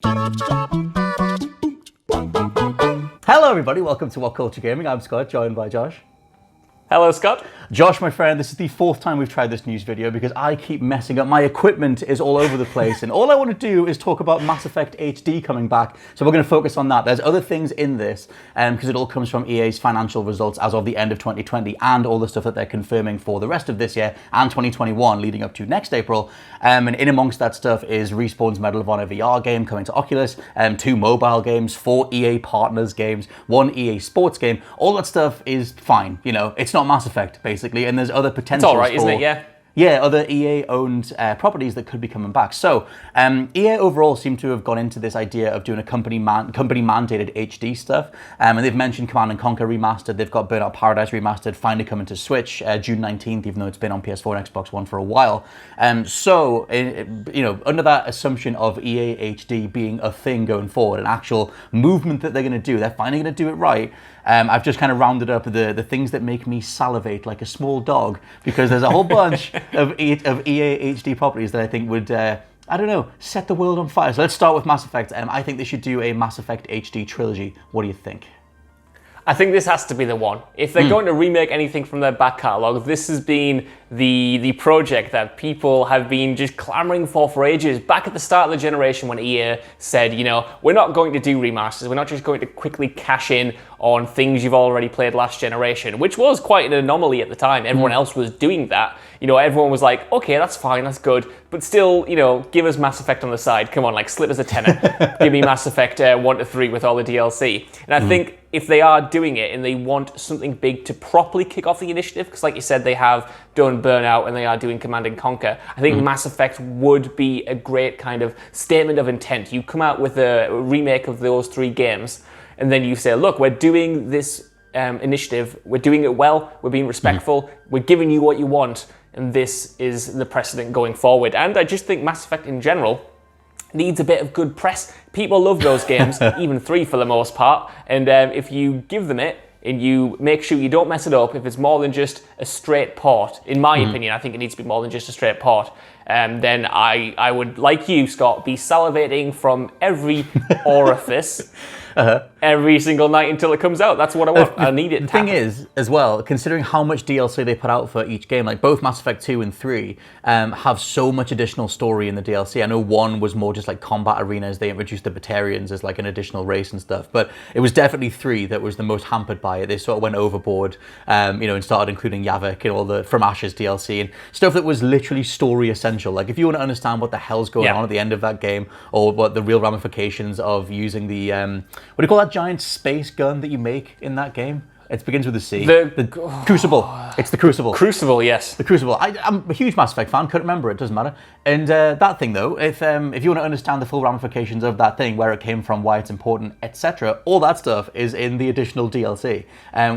Hello everybody, welcome to WhatCulture Gaming. I'm Scott, joined by Josh. Hello, Scott. Josh, my friend, this is the fourth time we've tried this news video because I keep messing up. My equipment is all over the place, and all I want to do is talk about Mass Effect HD coming back, so we're going to focus on that. There's other things in this, because it all comes from EA's financial results as of the end of 2020, and all the stuff that they're confirming for the rest of this year and 2021, leading up to next April. And in amongst that stuff is Respawn's Medal of Honor VR game coming to Oculus, 2 mobile games, 4 EA Partners games, 1 EA Sports game. All that stuff is fine, you know, it's not Mass Effect, basically, and there's other potentials. It's all right, isn't it? Yeah. Yeah, other EA-owned properties that could be coming back. So, EA overall seem to have gone into this idea of doing a company-mandated HD stuff. And they've mentioned Command & Conquer Remastered. They've got Burnout Paradise Remastered finally coming to Switch June 19th, even though it's been on PS4 and Xbox One for a while. So, you know, under that assumption of EA HD being a thing going forward, an actual movement that they're going to do, they're finally going to do it right. I've just kind of rounded up the things that make me salivate like a small dog, because there's a whole bunch of EA HD properties that I think would, I don't know, set the world on fire. So let's start with Mass Effect. I think they should do a Mass Effect HD trilogy. What do you think? I think this has to be the one. If they're going to remake anything from their back catalogue, this has been the project that people have been just clamoring for ages. Back at the start of the generation when EA said, you know, we're not going to do remasters, we're not just going to quickly cash in on things you've already played last generation, which was quite an anomaly at the time. Everyone else was doing that. You know, everyone was like, okay, that's fine, that's good, but still, you know, give us Mass Effect on the side. Come on, like, slip us a tenner. Give me Mass Effect 1 to 3 with all the DLC. And I think if they are doing it and they want something big to properly kick off the initiative, because like you said, they have done Burnout and they are doing Command & Conquer, I think Mass Effect would be a great kind of statement of intent. You come out with a remake of those 3 games, and then you say, look, we're doing this initiative, we're doing it well, we're being respectful, we're giving you what you want, and this is the precedent going forward. And I just think Mass Effect in general needs a bit of good press. People love those games, even 3 for the most part, and if you give them it, and you make sure you don't mess it up, if it's more than just a straight port, in my opinion, I think it needs to be more than just a straight port, then I would, like you, Scott, be salivating from every orifice every single night until it comes out. That's what I want. I need it. The thing is, as well, considering how much DLC they put out for each game, like both Mass Effect 2 and 3 have so much additional story in the DLC. I know 1 was more just like combat arenas. They introduced the Batarians as like an additional race and stuff, but it was definitely 3 that was the most hampered by it. They sort of went overboard, you know, and started including Yavik and all the From Ashes DLC and stuff that was literally story essential. Like if you want to understand what the hell's going on at the end of that game, or what the real ramifications of using the what do you call that giant space gun that you make in that game? It begins with a C. The Crucible. It's the Crucible. Crucible, yes. The Crucible. I'm a huge Mass Effect fan. Couldn't remember it. Doesn't matter. And that thing, though, if you want to understand the full ramifications of that thing, where it came from, why it's important, etc., all that stuff is in the additional DLC,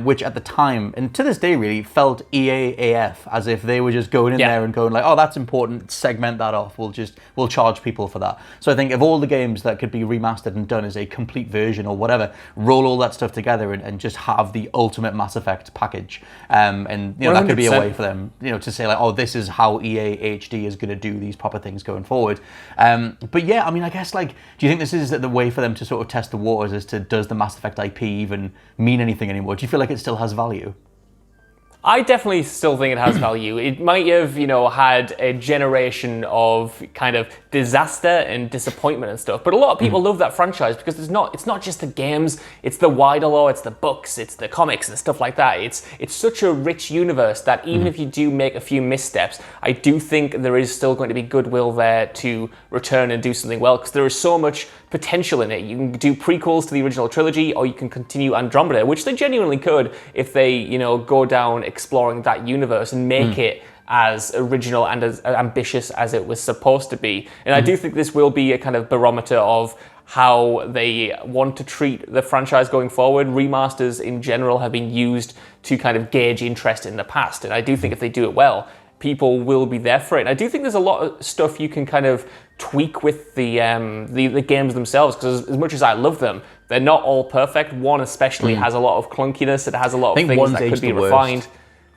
which at the time, and to this day, really felt EA AF, as if they were just going in there and going like, oh, that's important. Segment that off. We'll charge people for that. So I think of all the games that could be remastered and done as a complete version or whatever, roll all that stuff together and just have the ultimate Mass Effect package, and you know 100%. That could be a way for them, you know, to say like, oh, this is how EA HD is going to do these proper things going forward. But yeah, I mean, I guess like, do you think this is the way for them to sort of test the waters as to does the Mass Effect IP even mean anything anymore? Do you feel like it still has value? I definitely still think it has value. It might have, you know, had a generation of kind of disaster and disappointment and stuff, but a lot of people love that franchise because it's not just the games, it's the wider lore, it's the books, it's the comics and stuff like that. It's such a rich universe that even if you do make a few missteps, I do think there is still going to be goodwill there to return and do something well, because there is so much potential in it. You can do prequels to the original trilogy, or you can continue Andromeda, which they genuinely could if they, you know, go down exploring that universe and make it as original and as ambitious as it was supposed to be. And I do think this will be a kind of barometer of how they want to treat the franchise going forward. Remasters in general have been used to kind of gauge interest in the past, and I do think if they do it well, people will be there for it. And I do think there's a lot of stuff you can kind of tweak with the games themselves, because as much as I love them, they're not all perfect. One especially has a lot of clunkiness. It has a lot of things that could be refined.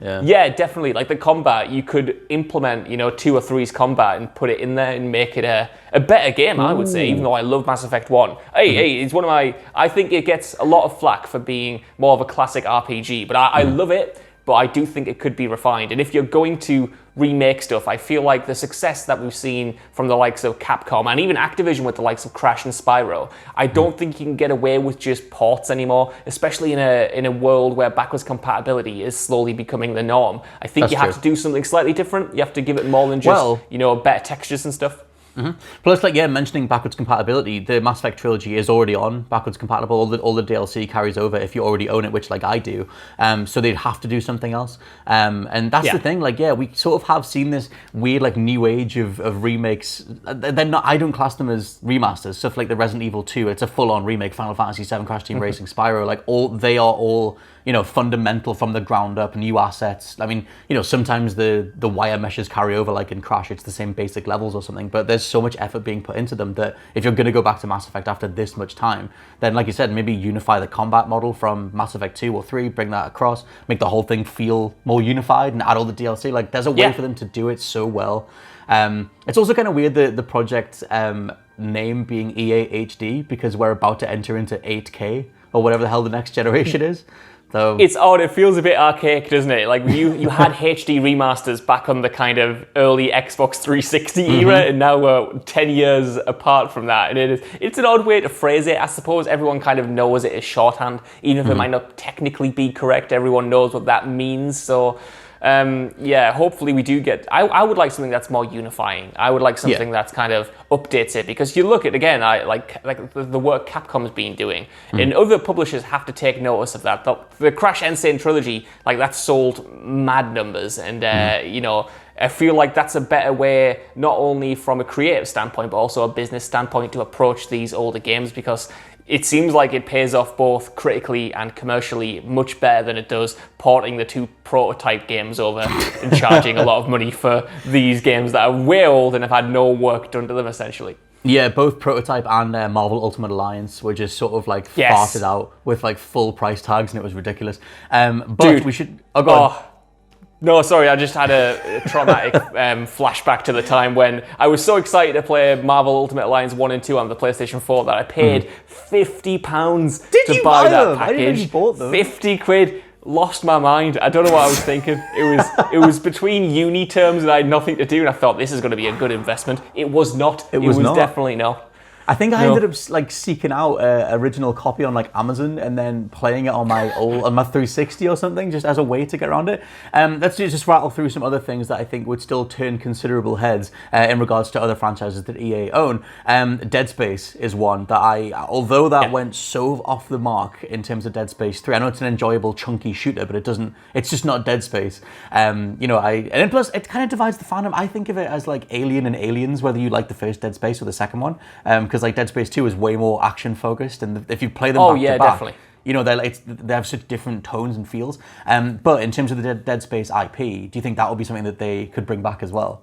Yeah, definitely. Like the combat, you could implement, 2 or 3's combat and put it in there and make it a better game, I would say, even though I love Mass Effect 1. Hey, it's one of I think it gets a lot of flack for being more of a classic RPG, but I love it, but I do think it could be refined. And if you're going to remake stuff, I feel like the success that we've seen from the likes of Capcom and even Activision with the likes of Crash and Spyro, I don't think you can get away with just ports anymore, especially in a world where backwards compatibility is slowly becoming the norm. I think you have to do something slightly different. You have to give it more than just, better textures and stuff. Plus, mentioning backwards compatibility, the Mass Effect trilogy is already on backwards compatible. All the DLC carries over if you already own it, which I do. So they'd have to do something else. And that's the thing. We sort of have seen this weird new age of remakes. They're not. I don't class them as remasters. Stuff like the Resident Evil 2, it's a full-on remake. Final Fantasy 7, Crash Team Racing, Spyro, they are all fundamental from the ground up, new assets. I mean, sometimes the wire meshes carry over, like in Crash, it's the same basic levels or something, but there's so much effort being put into them that if you're going to go back to Mass Effect after this much time, then like you said, maybe unify the combat model from Mass Effect 2 or 3, bring that across, make the whole thing feel more unified and add all the DLC. There's a way for them to do it so well. It's also kind of weird the project name being EA HD, because we're about to enter into 8K or whatever the hell the next generation is. So it's odd. It feels a bit archaic, doesn't it? Like you had HD remasters back on the kind of early Xbox 360 era, and now we're 10 years apart from that. And it's an odd way to phrase it. I suppose everyone kind of knows it as shorthand, even if it might not technically be correct. Everyone knows what that means. So hopefully we do get. I would like something that's more unifying. I would like something that's kind of updates it, because you look at, again, I like the work Capcom's been doing, and other publishers have to take notice of that. The Crash Insane trilogy, that's sold mad numbers, and I feel like that's a better way, not only from a creative standpoint, but also a business standpoint, to approach these older games, because it seems like it pays off both critically and commercially much better than it does porting the 2 prototype games over and charging a lot of money for these games that are way old and have had no work done to them, essentially. Yeah, both Prototype and Marvel Ultimate Alliance were just sort of farted out with full price tags, and it was ridiculous. But Dude, we should... Oh, go on. No, sorry, I just had a traumatic flashback to the time when I was so excited to play Marvel Ultimate Alliance 1 and 2 on the PlayStation 4 that I paid £50 to buy that package. I didn't know you bought them. 50 quid. Lost my mind. I don't know what I was thinking. It was between uni terms and I had nothing to do, and I thought this is going to be a good investment. It was not. It was not. Definitely not. I think I ended up seeking out an original copy on Amazon and then playing it on my 360 or something, just as a way to get around it. Let's just rattle through some other things that I think would still turn considerable heads in regards to other franchises that EA own. Dead Space is one that although that went so off the mark in terms of Dead Space 3, I know it's an enjoyable chunky shooter, but it's just not Dead Space. And plus it kind of divides the fandom. I think of it as Alien and Aliens, whether you like the first Dead Space or the second one. Because Dead Space 2 is way more action focused, and if you play them back to back, definitely. They have such different tones and feels. But in terms of the Dead Space IP, do you think that would be something that they could bring back as well?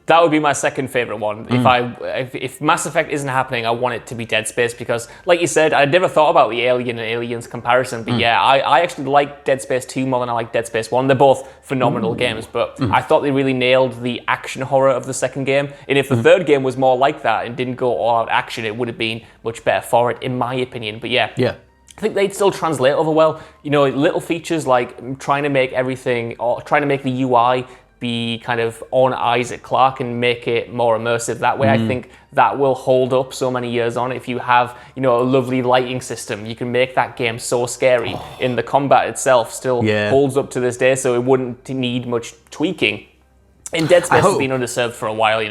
That would be my second favorite one. If Mass Effect isn't happening, I want it to be Dead Space, because, like you said, I never thought about the Alien and Aliens comparison. But I actually like Dead Space 2 more than I like Dead Space 1. They're both phenomenal games, but I thought they really nailed the action horror of the second game. And if the third game was more like that and didn't go all out action, it would have been much better for it, in my opinion. But yeah. I think they'd still translate over well. Little features like trying to make everything, or trying to make the UI be kind of on Isaac Clarke and make it more immersive that way. I think that will hold up so many years on. If you have, a lovely lighting system, you can make that game so scary. In the combat itself still holds up to this day, so it wouldn't need much tweaking. And Dead Space has been underserved for a while,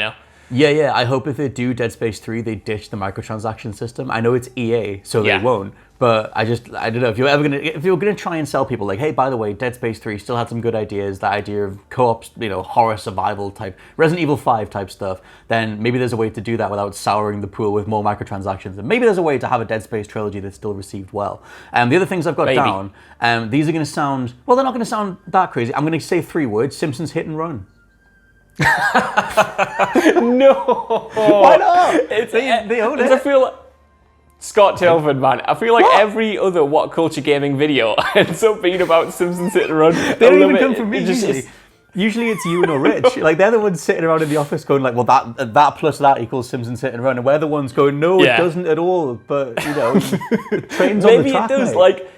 Yeah, I hope if they do Dead Space 3, they ditch the microtransaction system. I know it's EA, so they won't. But I don't know, if you're gonna try and sell people hey, by the way, Dead Space 3 still had some good ideas, that idea of co-op, horror survival type, Resident Evil 5 type stuff, then maybe there's a way to do that without souring the pool with more microtransactions. And maybe there's a way to have a Dead Space trilogy that's still received well. The other things I've got down, these are gonna sound, well, they're not gonna sound that crazy. I'm gonna say 3 words: Simpsons Hit and Run. No. Why not? They own it. I feel Scott Tilford, man. I feel like every other What Culture Gaming video ends up being about Simpsons Hit Run. They don't even come from me usually. Usually it's you or Rich. Like, they're the ones sitting around in the office going like, well, that plus that equals Simpsons Hit and Run. And we're the ones going, no, it doesn't at all. But, you know, the train's on the track. Maybe it does. Mate. Like,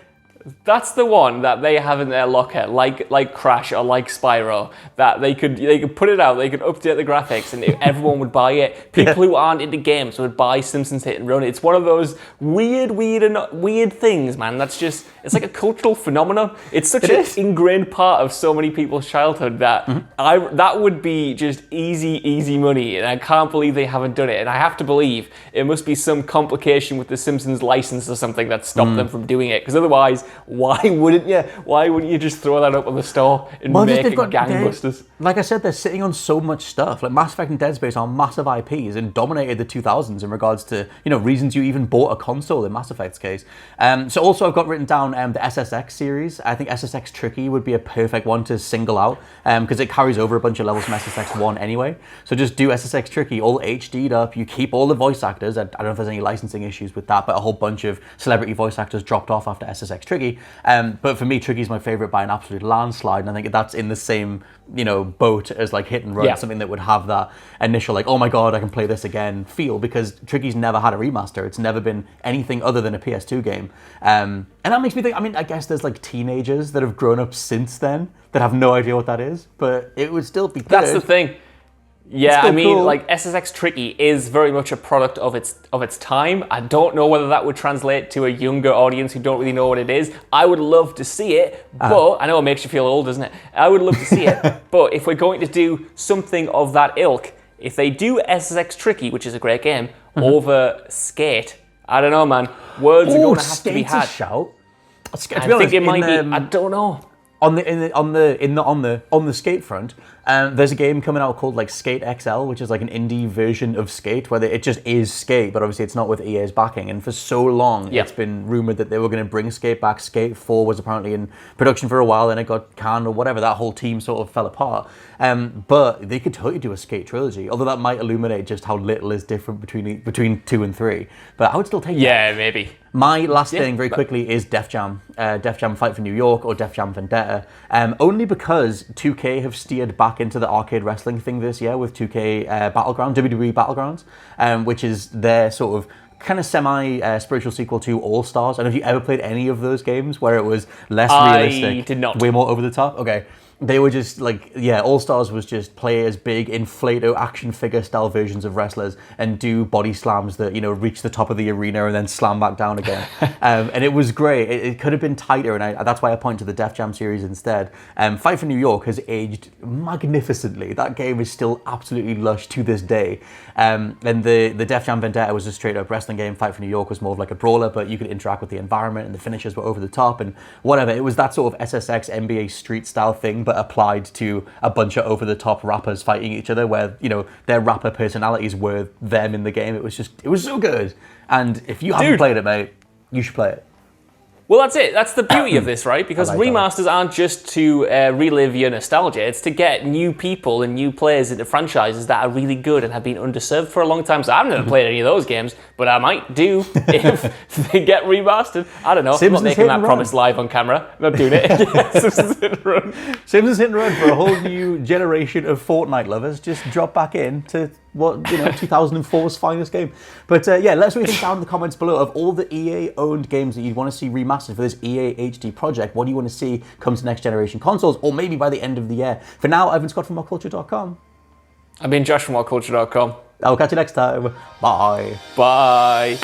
that's the one that they have in their locker, like Crash or like Spyro, that they could put it out, they could update the graphics, and everyone would buy it. People who aren't into games would buy Simpsons Hit and Run. It's one of those weird things, man. That's just, it's like a cultural phenomenon. It's such an ingrained part of so many people's childhood that that would be just easy money, and I can't believe they haven't done it. And I have to believe it must be some complication with the Simpsons license or something that stopped them from doing it, because otherwise, why wouldn't you? Why wouldn't you just throw that up on the store and make it gangbusters? Like I said, they're sitting on so much stuff. Like Mass Effect and Dead Space are massive IPs and dominated the 2000s in regards to, you know, reasons you even bought a console in Mass Effect's case. So also I've got written down the SSX series. I think SSX Tricky would be a perfect one to single out because it carries over a bunch of levels from SSX 1 anyway. So just do SSX Tricky, all HD'd up. You keep all the voice actors. I don't know if there's any licensing issues with that, but a whole bunch of celebrity voice actors dropped off after SSX Tricky. But for me, Tricky's my favorite by an absolute landslide, and I think that's in the same, you know, boat as like Hit and Run, something that would have that initial like, oh my god, I can play this again feel, because Tricky's never had a remaster. It's never been anything other than a PS2 game. And that makes me think, I mean, I guess there's like teenagers that have grown up since then that have no idea what that is, but it would still be good. That's the thing. Yeah, I mean, cool. like SSX Tricky is very much a product of its time. I don't know whether that would translate to a younger audience who don't really know what it is. I would love to see it, but I know it makes you feel old, doesn't it? I would love to see it, but if we're going to do something of that ilk, if they do SSX Tricky, which is a great game, over Skate, I don't know, man. Words are going to have to be had. Shout. I think it might be. I don't know. On the Skate front, there's a game coming out called like Skate XL, which is like an indie version of Skate, where it just is Skate, but obviously it's not with EA's backing. And for so long, it's been rumored that they were going to bring Skate back. Skate 4 was apparently in production for a while, then it got canned or whatever. That whole team sort of fell apart. But they could totally do a Skate trilogy, although that might illuminate just how little is different between 2 and 3. But I would still take that. Yeah, maybe. My last thing, very quickly, is Def Jam. Def Jam Fight for New York or Def Jam Vendetta. Only because 2K have steered back into the arcade wrestling thing this year with 2K Battleground, WWE Battlegrounds, which is their sort of kind of semi-spiritual sequel to All Stars. And have you ever played any of those games where it was less realistic? I did not. Way more over the top? Okay. They were just like, All Stars was just play as big inflato action figure style versions of wrestlers and do body slams that, you know, reach the top of the arena and then slam back down again. And it was great. It could have been tighter, and that's why I point to the Def Jam series instead. Fight for New York has aged magnificently. That game is still absolutely lush to this day. And the Def Jam Vendetta was a straight up wrestling game. Fight for New York was more of like a brawler, but you could interact with the environment and the finishes were over the top and whatever. It was that sort of SSX NBA Street style thing, but applied to a bunch of over-the-top rappers fighting each other, where, you know, their rapper personalities were them in the game. It was so good. And if you haven't played it, mate, you should play it. Well, that's it. That's the beauty of this, right? Because remasters aren't just to relive your nostalgia. It's to get new people and new players into franchises that are really good and have been underserved for a long time. So I've never played any of those games, but I might do if they get remastered. I don't know. Simpsons I'm not making that promise live on camera. I'm not doing it. Simpsons Hit and Run. Simpsons Hit and Run for a whole new generation of Fortnite lovers. Just drop back in to 2004's finest game. But let us know what you think down in the comments below of all the EA-owned games that you'd want to see remastered for this EA HD project. What do you want to see come to next generation consoles, or maybe by the end of the year? For now, I've been Scott from WhatCulture.com. I've been Josh from WhatCulture.com. I'll catch you next time. Bye. Bye.